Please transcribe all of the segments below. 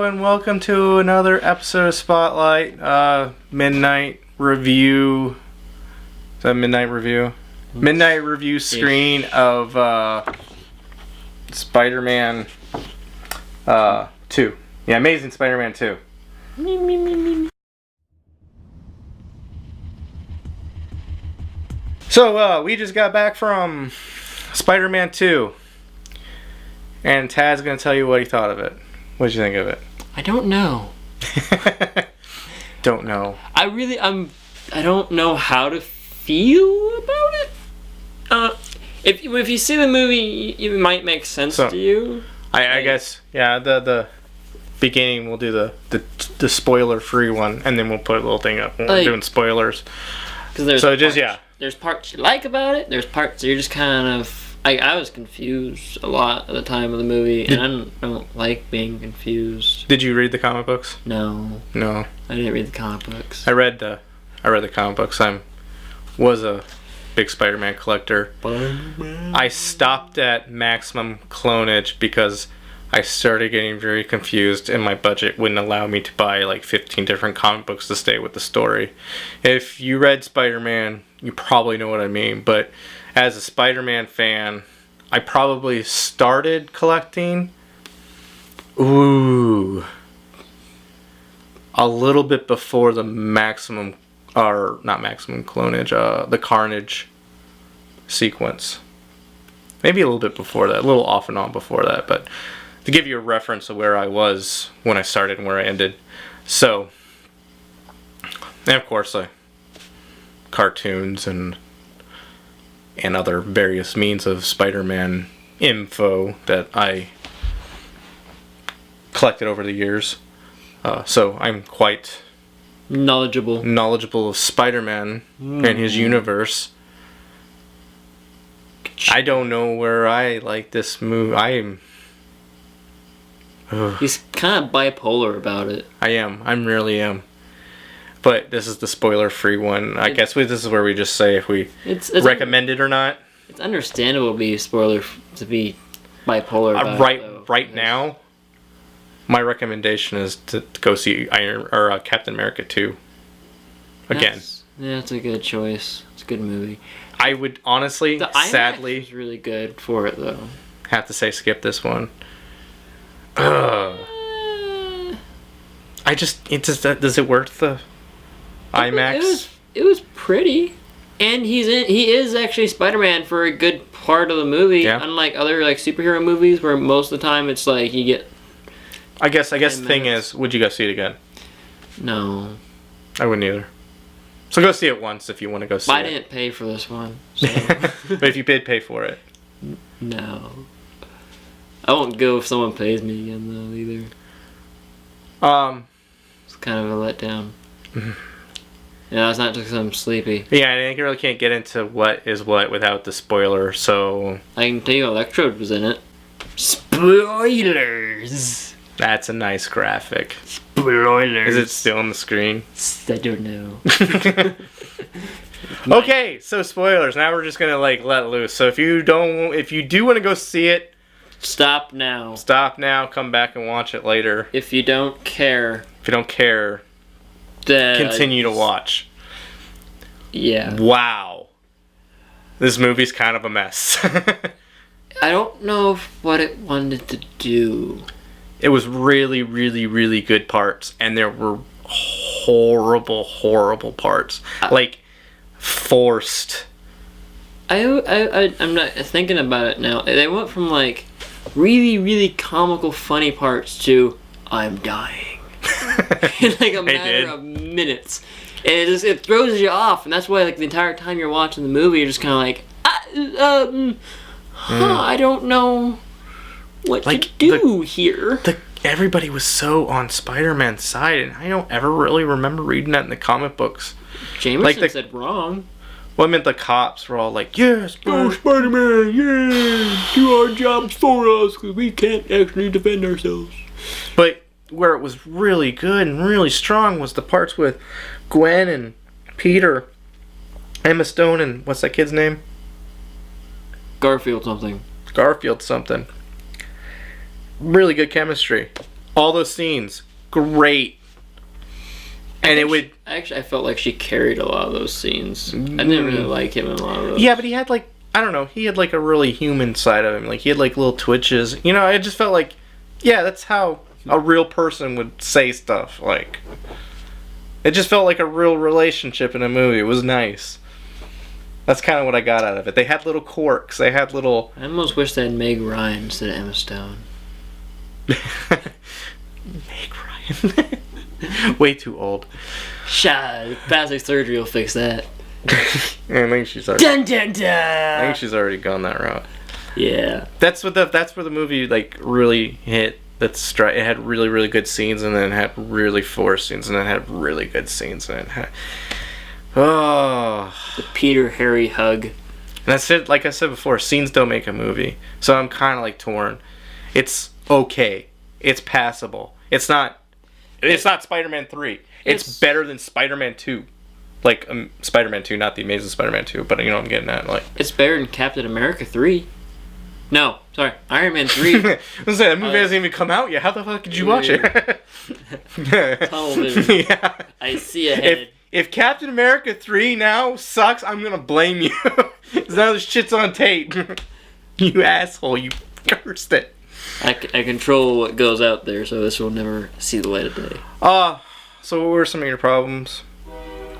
and welcome to another episode of Spotlight. Midnight review. Is that midnight review? Midnight review screen of Spider-Man 2. Yeah, Amazing Spider-Man 2. So, we just got back from Spider-Man 2. And Tad's going to tell you what he thought of it. What did you think of it? I don't know. Don't know. I don't know how to feel about it. If you see the movie, it might make sense to you. I guess, yeah, the beginning we'll do the spoiler-free one, and then we'll put a little thing up when we're doing spoilers. There's parts you like about it, there's parts that you're just kind of... I was confused a lot at the time of the movie, and I don't like being confused. Did you read the comic books? No. No. I didn't read the comic books. I read the comic books. I was a big Spider-Man collector. I stopped at maximum clonage because I started getting very confused, and my budget wouldn't allow me to buy like 15 different comic books to stay with the story. If you read Spider-Man, you probably know what I mean, but as a Spider-Man fan, I probably started collecting a little bit before the maximum, or not maximum clonage, the Carnage sequence. Maybe a little bit before that, a little off and on before that, but to give you a reference of where I was when I started and where I ended. So, and of course, cartoons and other various means of Spider-Man info that I collected over the years. So I'm quite knowledgeable of Spider-Man and his universe. I don't know where I like this movie. He's kind of bipolar about it. I really am. But this is the spoiler-free one. I guess this is where we just say if we recommend it or not. It's understandable to be bipolar about it, though. Right now, my recommendation is to go see Captain America 2 again. That's a good choice. It's a good movie. I would honestly, sadly, is really good for it though. Have to say skip this one. Does it worth the IMAX? It was pretty, and he is actually Spider-Man for a good part of the movie. Yeah. Unlike other superhero movies where most of the time it's like you get. I guess the thing is, would you go see it again? No, I wouldn't either. So go see it once if you want to go see it. I didn't pay for this one. So. But if you did pay for it. No. I won't go if someone pays me again though either. It's kind of a letdown. Yeah, it's not just because I'm sleepy. Yeah, I really can't get into what is what without the spoiler, so... I can tell you Electrode was in it. Spoilers! That's a nice graphic. Spoilers! Is it still on the screen? I don't know. Okay, so spoilers. Now we're just gonna let loose. So if you do want to go see it... Stop now. Come back and watch it later. If you don't care... Continue to watch. Yeah. Wow. This movie's kind of a mess. I don't know what it wanted to do. It was really, really, really good parts, and there were horrible, horrible parts. Forced. I'm not thinking about it now. They went from really, really comical, funny parts to I'm dying. In a matter of minutes, and it throws you off, and that's why the entire time you're watching the movie, you're just kind of I don't know what to do here. Everybody was so on Spider-Man's side, and I don't ever really remember reading that in the comic books. Jameson said wrong. Well, I meant the cops were all like, "Yes, go Spider-Man, yeah, do our jobs for us, because we can't actually defend ourselves." But where it was really good and really strong was the parts with Gwen and Peter, Emma Stone, and what's that kid's name? Garfield something. Really good chemistry. All those scenes, great. And it would... I felt like she carried a lot of those scenes. I didn't really like him in a lot of those. Yeah, but he had like, I don't know, he had like a really human side of him. Like, he had like little twitches. You know, I just felt like, yeah, that's how a real person would say stuff. Like, it just felt like a real relationship in a movie. It was nice. That's kind of what I got out of it. They had little quirks. They had little... I almost wish they had Meg Ryan instead of Emma Stone. Meg Ryan. Way too old. Plastic surgery will fix that. I think she's already... Dun dun dun! I think she's already gone that route. Yeah. That's where the movie like really hit. It had really, really good scenes, and then it had really forced scenes, and then it had really good scenes, and it had... Oh. The Peter Harry hug. And that's it. Like I said before, scenes don't make a movie. So I'm kind of like torn. It's okay. It's passable. It's not Spider-Man 3. It's better than Spider-Man 2. Like, Spider-Man 2, not the Amazing Spider-Man 2, but you know what I'm getting at. Like, it's better than Captain America 3. No, sorry, Iron Man 3. I was saying, that movie hasn't even come out yet. How the fuck did you watch it? Tunnel vision. Yeah. I see ahead. If Captain America 3 now sucks, I'm gonna blame you. Because now this shit's on tape. You asshole, you cursed it. I control what goes out there, so this will never see the light of day. So what were some of your problems?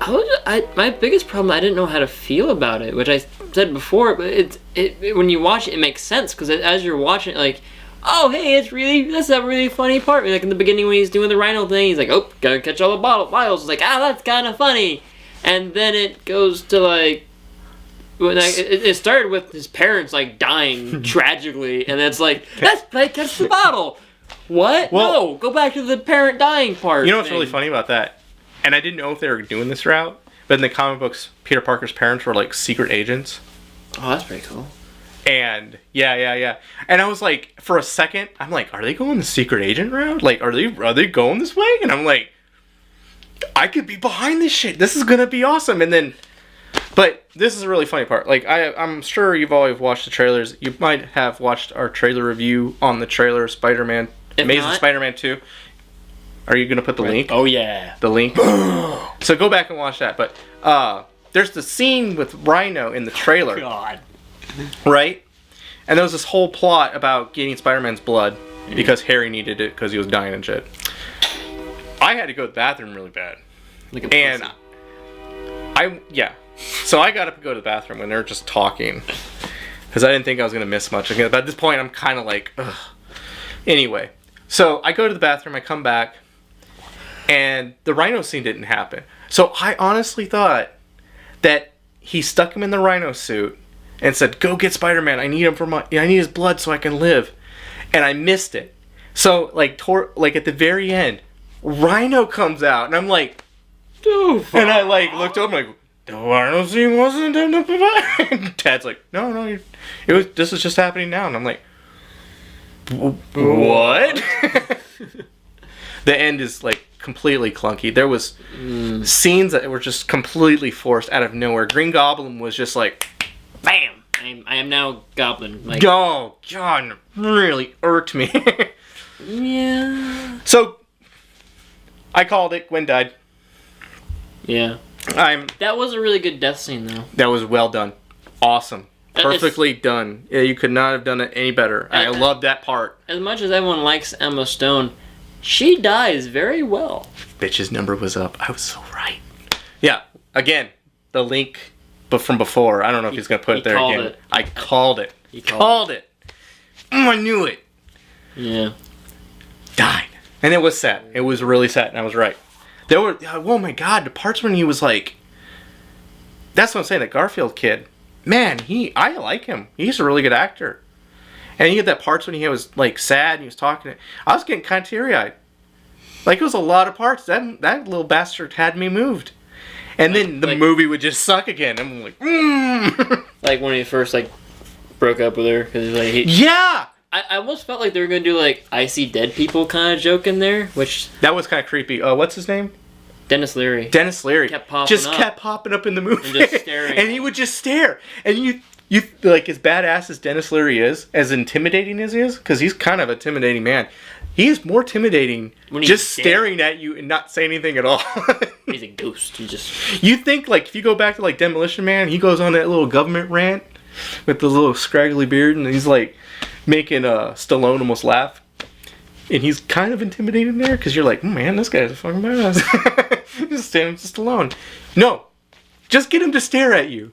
My biggest problem, I didn't know how to feel about it, which I said before, but when you watch it, it makes sense, because as you're watching it, like, oh, hey, that's a really funny part. Like, in the beginning when he's doing the Rhino thing, he's like, oh, gotta catch all the vials. It's like, that's kind of funny. And then it goes to, like, it started with his parents, like, dying tragically, and it's like, catch the bottle. What? Well, no, go back to the parent dying part. You know what's really funny about that? And I didn't know if they were doing this route, but in the comic books, Peter Parker's parents were, like, secret agents. Oh, that's pretty cool. And, yeah. And I was like, for a second, I'm like, are they going the secret agent route? Like, are they going this way? And I'm like, I could be behind this shit. This is gonna be awesome. And then, but this is a really funny part. Like, I'm sure you've all watched the trailers. You might have watched our trailer review on the trailer of Spider-Man, Amazing Spider-Man 2. Are you gonna put the link? Oh yeah, the link. So go back and watch that. But there's the scene with Rhino in the trailer. Oh, God. Right? And there was this whole plot about getting Spider-Man's blood because Harry needed it because he was dying and shit. I had to go to the bathroom really bad. Like a pussy. So I got up to go to the bathroom when they were just talking because I didn't think I was going to miss much. But at this point, I'm kind of like, ugh. Anyway, so I go to the bathroom, I come back, and the Rhino scene didn't happen. So I honestly thought that he stuck him in the Rhino suit and said, "Go get Spider-Man. I need his blood so I can live." And I missed it. So like at the very end, Rhino comes out, and I'm like, and I like looked over, I'm like, the Rhino scene wasn't in the... And Tad's like, no, this is just happening now, and I'm like, what? The end is like completely clunky. There was scenes that were just completely forced out of nowhere. Green Goblin was just like, bam. I am now Goblin. Like, oh God, really irked me. Yeah. So I called it. Gwen died. Yeah. That was a really good death scene, though. That was well done. Awesome. Perfectly done. Yeah, you could not have done it any better. I loved that part. As much as everyone likes Emma Stone, she dies very well. Bitch's number was up. I was so right. Yeah. Again, the link from before. I don't know if he's going to put it there again. I called it. He called it. I knew it. Yeah. Died. And it was sad. It was really sad, and I was right. There were, oh my God, the parts when he was like, that's what I'm saying, that Garfield kid, man, I like him. He's a really good actor. And he had that parts when he was like sad and he was talking. I was getting kind of teary-eyed. Like, it was a lot of parts. That little bastard had me moved. And then the movie would just suck again. I'm like, Like when he first like broke up with her. Cause like, yeah! I almost felt like they were going to do like I see dead people kind of joke in there, which... That was kind of creepy. What's his name? Dennis Leary. Dennis Leary. Kept popping up in the movie. And just staring. And he would just stare. And you like, as badass as Dennis Leary is, as intimidating as he is, because he's kind of an intimidating man, he is more intimidating When he's just dead. staring at you and not saying anything at all. He's a ghost. He just... You think, like, if you go back to, like, Demolition Man, he goes on that little government rant with the little scraggly beard, and he's, like, making Stallone almost laugh. And he's kind of intimidating there, because you're like, man, this guy's a fucking badass. Just stand just alone. No. Just get him to stare at you.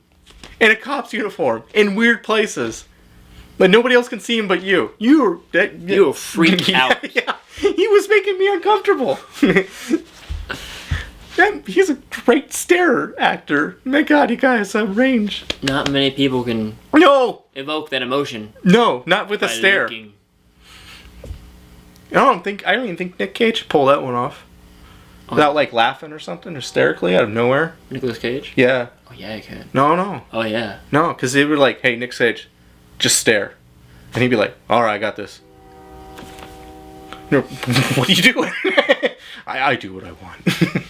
In a cop's uniform. In weird places. But nobody else can see him but you. You were freaked out. Yeah. He was making me uncomfortable. He's a great stare actor. My God, he has a range. Not many people can evoke that emotion. No, not with a stare. Looking. I don't even think Nick Cage could pull that one off. Without, like, laughing or something hysterically out of nowhere. Nicolas Cage? Yeah. Oh, yeah, he can. No. Oh, yeah. No, because they were like, hey, Nick Cage, just stare. And he'd be like, alright, I got this. No, what are you doing? I do what I want.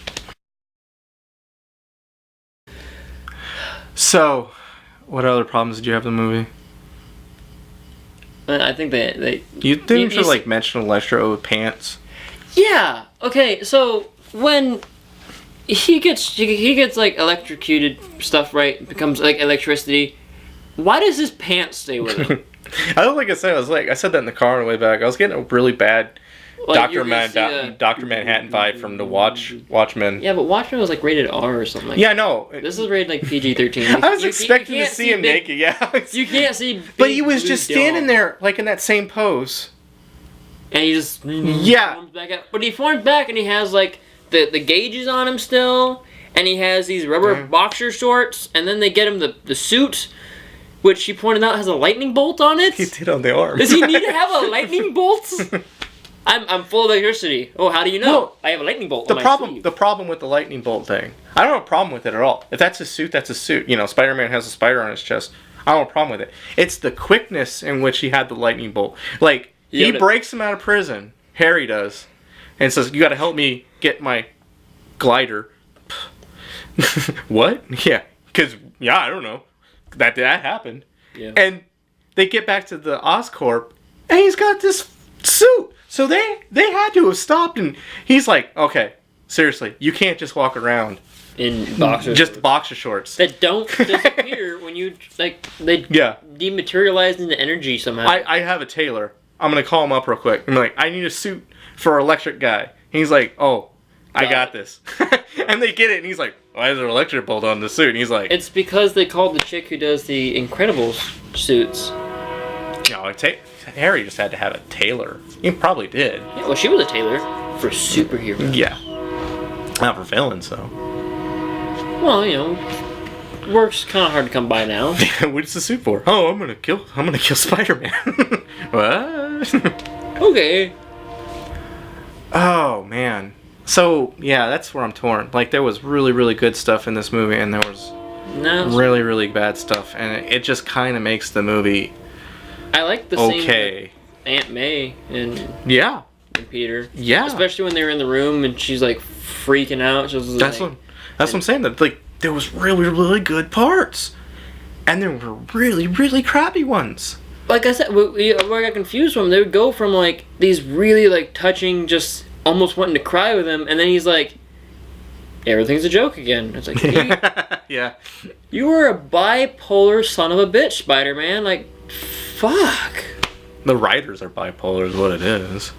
So, what other problems did you have in the movie? I think they You didn't just, like, mention Electro pants? Yeah. Okay. So when he gets like electrocuted stuff, right? It becomes like electricity. Why does his pants stay with him? I don't like I said that in the car on the way back. I was getting a really bad Like, Dr. Manhattan vibe from the Watchmen. Yeah, but Watchmen was like rated R or something. Like Yeah, I know. This is rated like PG-13. I was expecting to see him naked. Yeah. You can't see. But he was just standing there, like in that same pose. And he just forms back up. But he forms back and he has like the gauges on him still, and he has these rubber boxer shorts, and then they get him the suit, which he pointed out has a lightning bolt on it. He did on the arm. Does he need to have a lightning bolt? I'm full of electricity. Oh, how do you know? Well, I have a lightning bolt. The problem with the lightning bolt thing, I don't have a problem with it at all. If that's a suit, that's a suit. You know, Spider-Man has a spider on his chest. I don't have a problem with it. It's the quickness in which he had the lightning bolt. Like, he breaks him out of prison. Harry does. And says, you gotta help me get my glider. What? Yeah. Because, I don't know. That happened. Yeah. And they get back to the Oscorp, and he's got this suit. So they had to have stopped, and he's like, okay, seriously, you can't just walk around in boxer just boxer shorts that don't disappear when you they dematerialize into energy somehow. I have a tailor. I'm gonna call him up real quick. I'm like, I need a suit for electric guy. And he's like, oh, I got this. And they get it, and he's like, why is there an electric bolt on the suit? And he's like, it's because they called the chick who does the Incredibles suits. No, Harry just had to have a tailor. He probably did. Yeah, well, she was a tailor for superheroes. Yeah. Not for villains, though. Well, you know, work's kind of hard to come by now. What's the suit for? Oh, I'm gonna kill Spider-Man. What? Okay. Oh man. So yeah, that's where I'm torn. Like, there was really, really good stuff in this movie, and there was really, really bad stuff, and it just kind of makes the movie. I like the scene with Aunt May and Peter. Yeah. Especially when they were in the room and she's like freaking out. That's what I'm saying. That like there was really, really good parts, and there were really, really crappy ones. Like I said, where I got confused from, they would go from like these really like touching, just almost wanting to cry with him, and then he's like, everything's a joke again. It's like, yeah, you were a bipolar son of a bitch, Spider-Man. Like, fuck. The writers are bipolar, is what it is.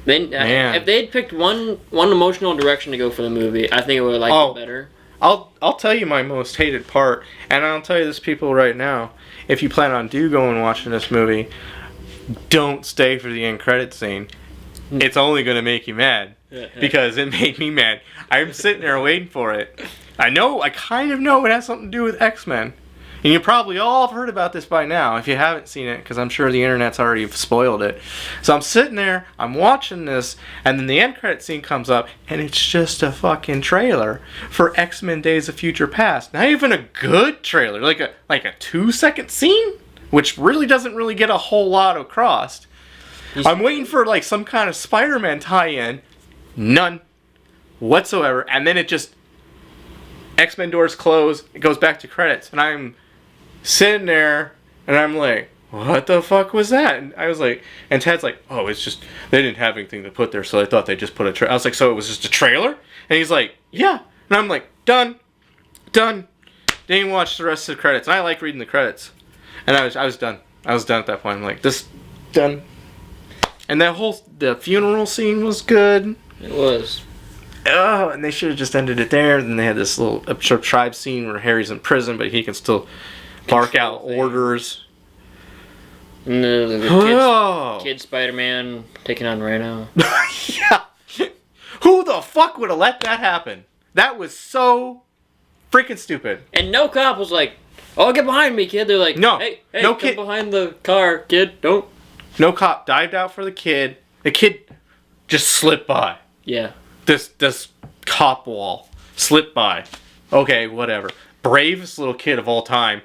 If they'd picked one emotional direction to go for the movie, I think it would have liked it better. I'll tell you my most hated part, and I'll tell you this, people, right now. If you plan on going and watching this movie, don't stay for the end credit scene. It's only going to make you mad. Because it made me mad. I'm sitting there waiting for it. I kind of know it has something to do with X-Men. And you probably all have heard about this by now if you haven't seen it, because I'm sure the internet's already spoiled it. So I'm sitting there, I'm watching this, and then the end credit scene comes up, and it's just a fucking trailer for X-Men Days of Future Past. Not even a good trailer, like a 2-second scene, which really doesn't really get a whole lot across. I'm waiting for like some kind of Spider-Man tie-in. None whatsoever. And then it just, X-Men doors close, it goes back to credits, and I'm sitting there, and I'm like, what the fuck was that? And I was like, and Ted's like, oh, it's just, they didn't have anything to put there, so they thought they just put a trailer. I was like, so it was just a trailer? And he's like, yeah. And I'm like, done. Didn't even watch the rest of the credits. And I like reading the credits. And I was done. I was done at that point. I'm like, this, done. And the funeral scene was good. It was. Oh, and they should have just ended it there. Then they had this little tribe scene where Harry's in prison, but he can still bark out orders. And the kid Spider-Man taking on Rhino. Yeah. Who the fuck would have let that happen? That was so freaking stupid. And no cop was like, oh, get behind me, kid. They're like, no, hey, no come kid behind the car, kid. Don't. No cop dived out for the kid. The kid just slipped by. Yeah. This cop wall slipped by. Okay, whatever. Bravest little kid of all time.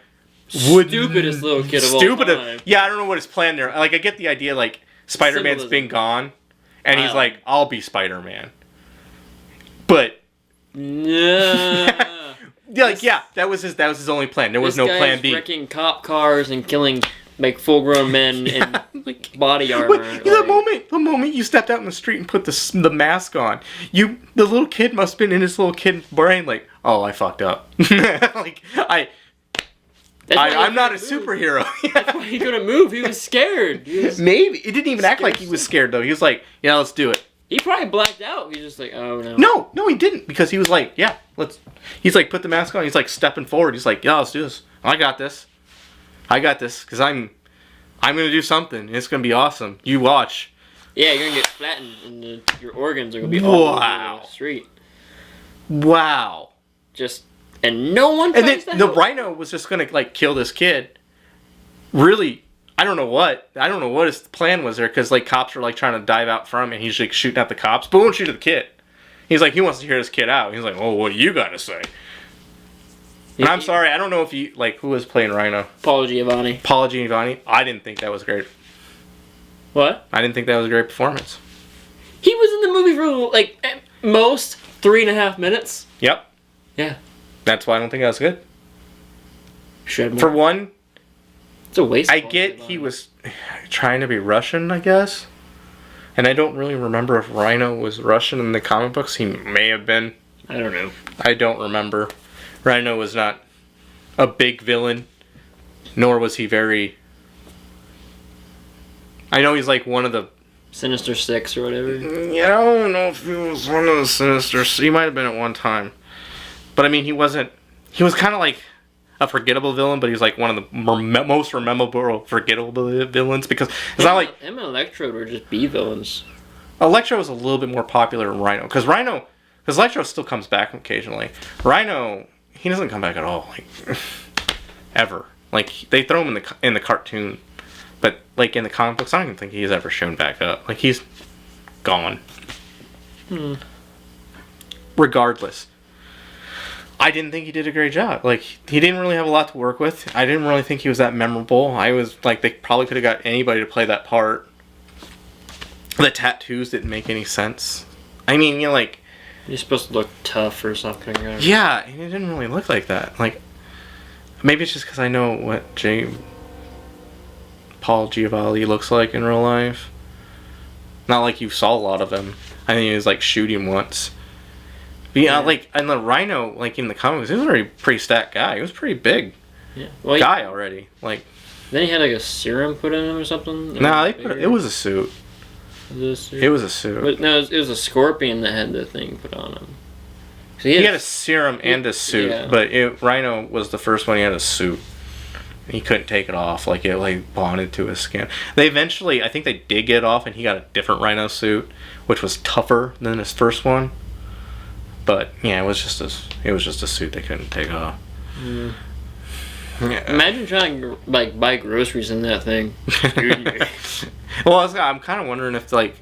Stupidest little kid of all time. Yeah, I don't know what his plan there. Like, I get the idea, like, Spider-Man's been gone, and he's like, I'll be Spider-Man. But... Yeah. That was his only plan. There was no plan B. Wrecking cop cars and killing, like, full-grown men in body armor. Wait, the moment you stepped out in the street and put the mask on, the little kid must have been in his little kid's brain, like, oh, I fucked up. Like, I'm not a superhero. That's why he couldn't move. He was scared. Maybe. It didn't even act like he was scared, though. He was like, yeah, let's do it. He probably blacked out. He's just like, oh, no. No, he didn't. Because he was like, yeah, let's... He's like, put the mask on. He's like, stepping forward. He's like, yeah, let's do this. I got this. Because I'm going to do something. It's going to be awesome. You watch. Yeah, you're going to get flattened, and your organs are going to be all over the street. Wow. And no one tries to help. The Rhino was just gonna like kill this kid. Really, I don't know what his plan was there, because like cops were like trying to dive out from him, and he's like shooting at the cops, but won't shoot at the kid. He's like, he wants to hear this kid out. He's like, oh, what do you got to say? And I'm sorry, I don't know if who was playing Rhino. Paul Giovanni. I didn't think that was great. What? I didn't think that was a great performance. He was in the movie for like at most 3.5 minutes. Yep. Yeah. That's why I don't think that was good. Should For one, it's a waste. I get he was trying to be Russian, I guess. And I don't really remember if Rhino was Russian in the comic books. He may have been. I don't know. I don't remember. Rhino was not a big villain, nor was he very... I know he's like one of the... Sinister Six or whatever. Yeah, I don't know if he was one of the Sinister... He might have been at one time. But I mean, he wasn't... He was kind of like a forgettable villain, but he was like one of the most memorable forgettable villains, because it's not like... Him and Electro were just B villains. Electro was a little bit more popular than Rhino, because Electro still comes back occasionally. Rhino, he doesn't come back at all, like ever. Like they throw him in the cartoon, but like in the comic books, I don't even think he's ever shown back up. Like he's gone. Regardless, I didn't think he did a great job. Like he didn't really have a lot to work with. I didn't really think he was that memorable. I was like, they probably could have got anybody to play that part. The tattoos didn't make any sense. I mean, you know, like... You're supposed to look tough or something. Or... Yeah, and it didn't really look like that. Like, maybe it's just because I know what Paul Giovanni looks like in real life. Not like you saw a lot of him. I think he was, like, shooting once. But, yeah, like, and the Rhino, like, in the comics, he was a pretty stacked guy. He was pretty big guy already. Like... Then he had, like, a serum put in him or something? Nah, it was a suit. It was a suit. But no, it was a scorpion that had the thing put on him. So he had a serum and a suit, yeah. But Rhino was the first one. He had a suit. He couldn't take it off, like it like bonded to his skin. They eventually, I think they did get it off, and he got a different Rhino suit, which was tougher than his first one. But yeah, it was just a suit they couldn't take off. Mm. Yeah. Imagine trying to like buy groceries in that thing. Well, I'm kind of wondering if like,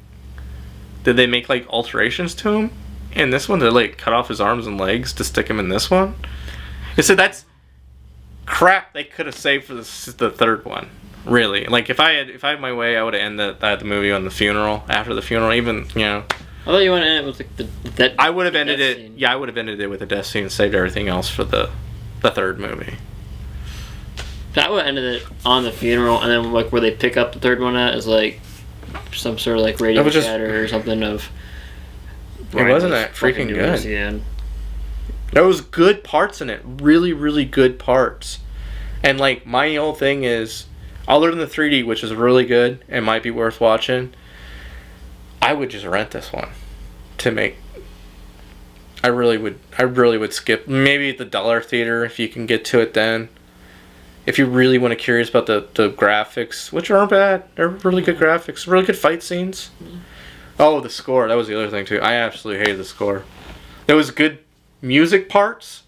did they make like alterations to him in this one? Did they like cut off his arms and legs to stick him in this one? And so that's crap they could have saved for the third one. Really, like if I had my way, I would have ended the movie on the funeral. After the funeral, even I thought you wanted to end it with like that. I would have ended it. Scene. Yeah, I would have ended it with a death scene and saved everything else for the third movie. That would ended it on the funeral, and then like where they pick up the third one at is like some sort of like radio chatter or something of. It wasn't that freaking good. Yeah. There was good parts in it, really, really good parts, and like my whole thing is, other than the 3D, which is really good and might be worth watching, I would just rent this one to make. I really would skip maybe the dollar theater if you can get to it then. If you really want to curious about the graphics, which aren't bad, they're really good graphics, really good fight scenes. Oh, the score, that was the other thing too. I absolutely hated the score. There was good music parts.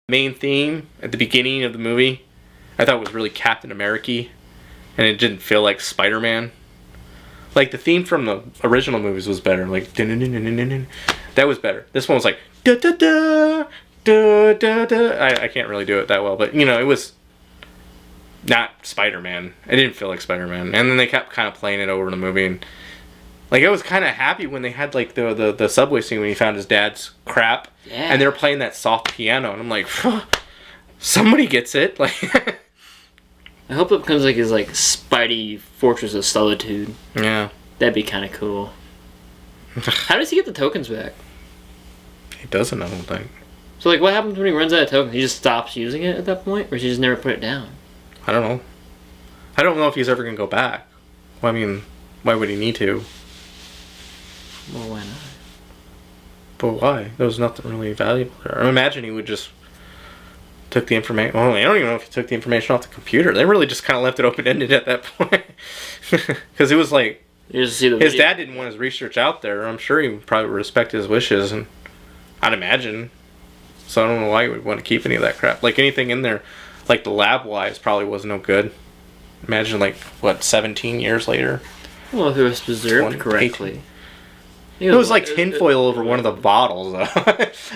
Main theme at the beginning of the movie, I thought was really Captain America, and it didn't feel like Spider-Man. Like the theme from the original movies was better. Like that was better. This one was like da da da da da da. I can't really do it that well, but you know, it was not Spider-Man. It didn't feel like Spider-Man. And then they kept kind of playing it over in the movie, and like I was kind of happy when they had like the subway scene when he found his dad's crap, and they were playing that soft piano, and I'm like, somebody gets it. Like, I hope it becomes like his like Spidey Fortress of Solitude. Yeah, that'd be kind of cool. How does he get the tokens back? He doesn't, I don't think. So like, what happens when he runs out of tokens? He just stops using it at that point, or does he just never put it down? I don't know. I don't know if he's ever gonna go back. Well, I mean, why would he need to? Well, why not? But why? There was nothing really valuable there. I imagine he would just took the information. Well, I don't even know if he took the information off the computer. They really just kind of left it open-ended at that point. Because it was like, his dad didn't want his research out there. I'm sure he would probably respect his wishes, and I'd imagine. So I don't know why he would want to keep any of that crap. Like anything in there, like the lab-wise, probably was no good. Imagine like, what, 17 years later? Well, if it was preserved correctly. It was like tinfoil over one of the bottles, though.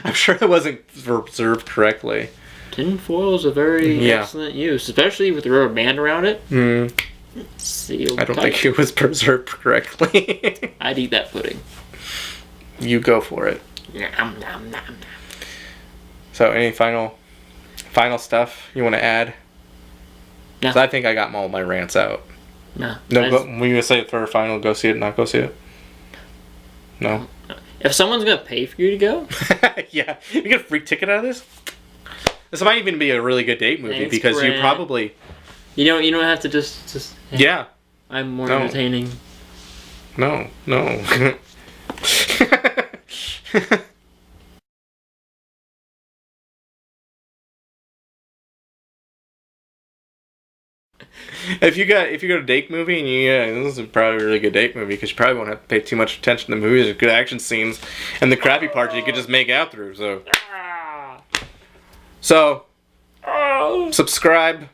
I'm sure it wasn't preserved correctly. Tinfoil is a very excellent use, especially with the rubber band around it. Sealed I don't think it was preserved correctly. I'd eat that pudding. You go for it. Nom, nom, nom. So, any final stuff you want to add? No. I think I got all my rants out. No. When you say it for a final, go see it, not go see it? No. If someone's gonna pay for you to go, yeah, you get a free ticket out of this. This might even be a really good date movie because you probably. You don't have to just. Yeah. I'm more entertaining. No. If you got a date movie and this is probably a really good date movie because you probably won't have to pay too much attention to the movies. There's good action scenes, and the crappy parts you could just make out through. So subscribe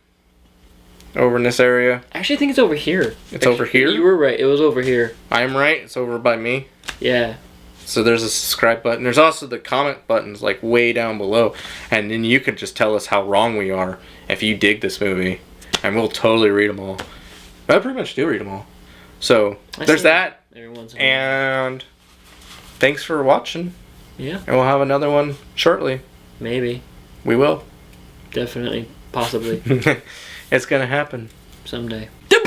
over in this area. I actually think it's over here. It's over here? You were right. It was over here. I'm right. It's over by me. Yeah. So there's a subscribe button. There's also the comment buttons like way down below, and then you can just tell us how wrong we are if you dig this movie. And we'll totally read them all. But I pretty much do read them all. So, there's that. And thanks for watching. Yeah. And we'll have another one shortly. Maybe. We will. Definitely. Possibly. It's going to happen. Someday. The